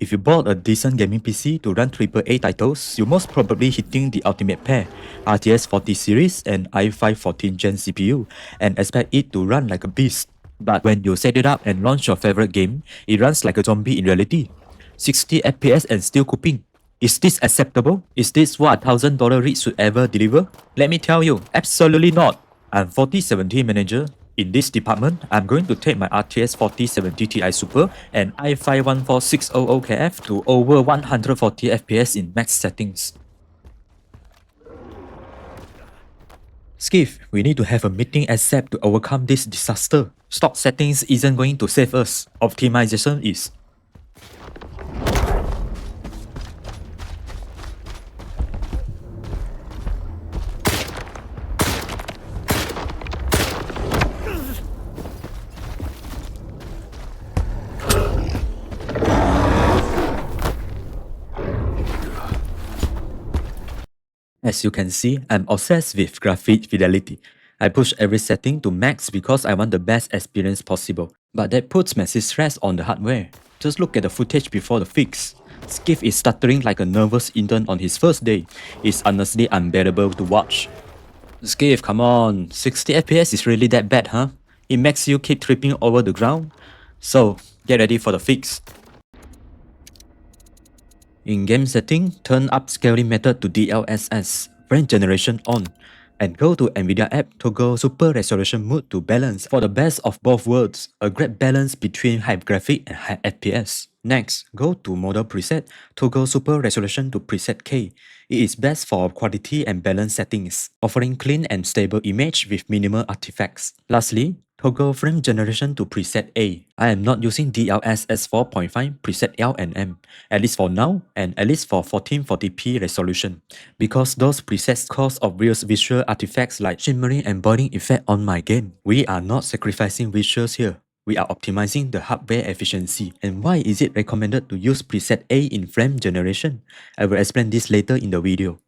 If you bought a decent gaming PC to run AAA titles, you're most probably hitting the ultimate pair, RTX 40 series and i5 14th Gen CPU, and expect it to run like a beast. But when you set it up and launch your favorite game, it runs like a zombie in reality. 60 FPS and still cooking. Is this acceptable? Is this what a $1,000 rig should ever deliver? Let me tell you, absolutely not. I'm 4070 manager. In this department, I'm going to take my RTX 4070 Ti Super and i5 14600KF to over 140 FPS in max settings. Skiff, we need to have a meeting ASAP to overcome this disaster. Stock settings isn't going to save us. Optimization is. As you can see, I'm obsessed with graphic fidelity. I push every setting to max because I want the best experience possible. But that puts massive stress on the hardware. Just look at the footage before the fix. Skiff is stuttering like a nervous intern on his first day. It's honestly unbearable to watch. Skiff, come on. 60 FPS is really that bad, huh? It makes you keep tripping over the ground? So, get ready for the fix. In game setting, turn up scaling method to DLSS Frame Generation on, and go to Nvidia app toggle Super Resolution mode to balance for the best of both worlds, a great balance between high graphic and high FPS. Next, go to Model Preset, toggle Super Resolution to Preset K. It is best for quality and balance settings, offering clean and stable image with minimal artifacts. Lastly, toggle Frame Generation to Preset A. I am not using DLSS 4.5 Preset L and M, at least for now, and at least for 1440p resolution, because those presets cause obvious visual artifacts like shimmering and boiling effect on my game. We are not sacrificing visuals here. We are optimizing the hardware efficiency. And why is it recommended to use preset A in frame generation? I will explain this later in the video.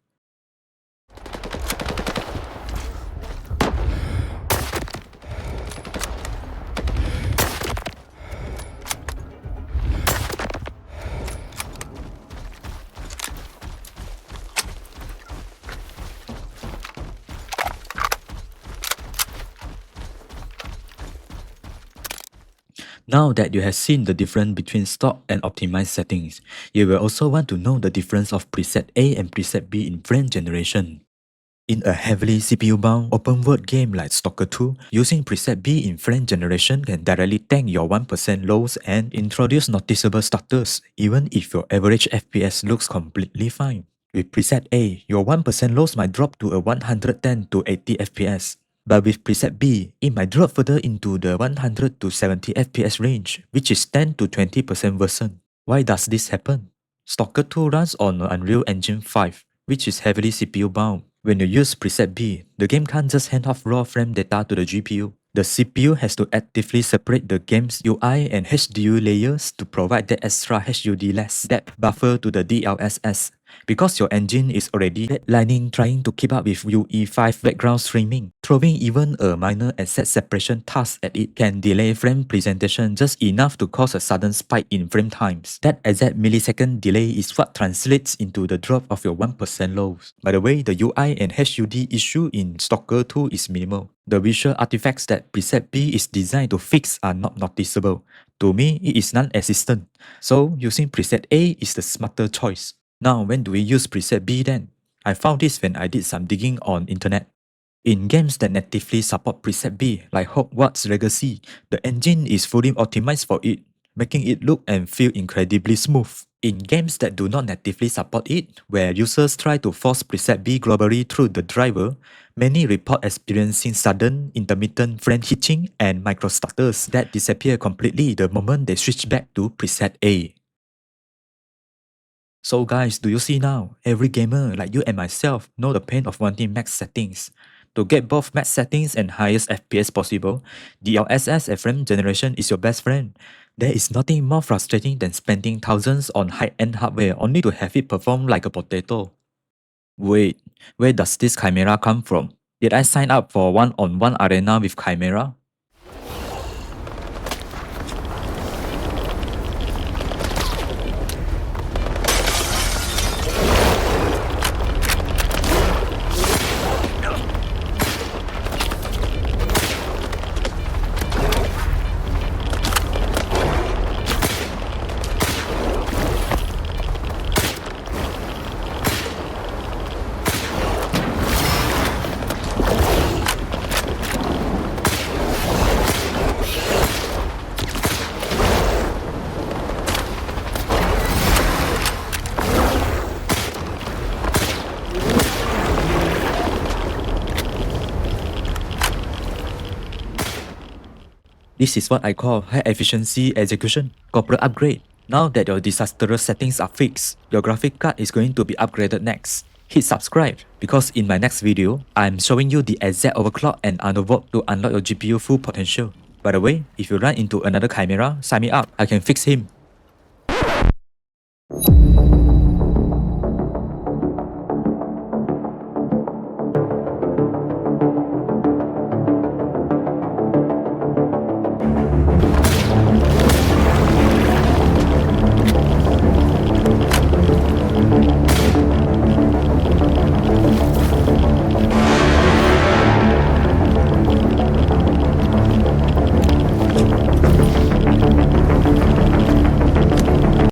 Now that you have seen the difference between stock and optimized settings, you will also want to know the difference of preset A and preset B in frame generation. In a heavily CPU-bound open-world game like Stalker 2, using preset B in frame generation can directly tank your 1% lows and introduce noticeable stutters, even if your average FPS looks completely fine. With preset A, your 1% lows might drop to a 110 to 80 FPS. But with preset B, it might drop further into the 100 to 70 FPS range, which is 10 to 20% worsen. Why does this happen? Stalker 2 runs on Unreal Engine 5, which is heavily CPU bound. When you use preset B, the game can't just hand off raw frame data to the GPU. The CPU has to actively separate the game's UI and HDU layers to provide that extra HUD-less depth buffer to the DLSS. Because your engine is already redlining trying to keep up with UE5 background streaming, throwing even a minor asset separation task at it can delay frame presentation just enough to cause a sudden spike in frame times. That exact millisecond delay is what translates into the drop of your 1% lows. By the way, the UI and HUD issue in Stalker 2 is minimal. The visual artifacts that preset B is designed to fix are not noticeable. To me, it is non-existent. So, using preset A is the smarter choice. Now, when do we use preset B then? I found this when I did some digging on internet. In games that natively support preset B, like Hogwarts Legacy, the engine is fully optimized for it, making it look and feel incredibly smooth. In games that do not natively support it, where users try to force preset B globally through the driver, many report experiencing sudden, intermittent frame hitching and micro-stutters that disappear completely the moment they switch back to preset A. So guys, do you see now? Every gamer like you and myself know the pain of wanting max settings. To get both max settings and highest FPS possible, DLSS frame generation is your best friend. There is nothing more frustrating than spending thousands on high-end hardware only to have it perform like a potato. Wait, where does this Chimera come from? Did I sign up for one-on-one arena with Chimera? This is what I call high efficiency execution, corporate upgrade. Now that your disastrous settings are fixed, your graphic card is going to be upgraded next. Hit subscribe because in my next video, I'm showing you the exact overclock and undervolt to unlock your GPU full potential. By the way, if you run into another chimera, sign me up, I can fix him.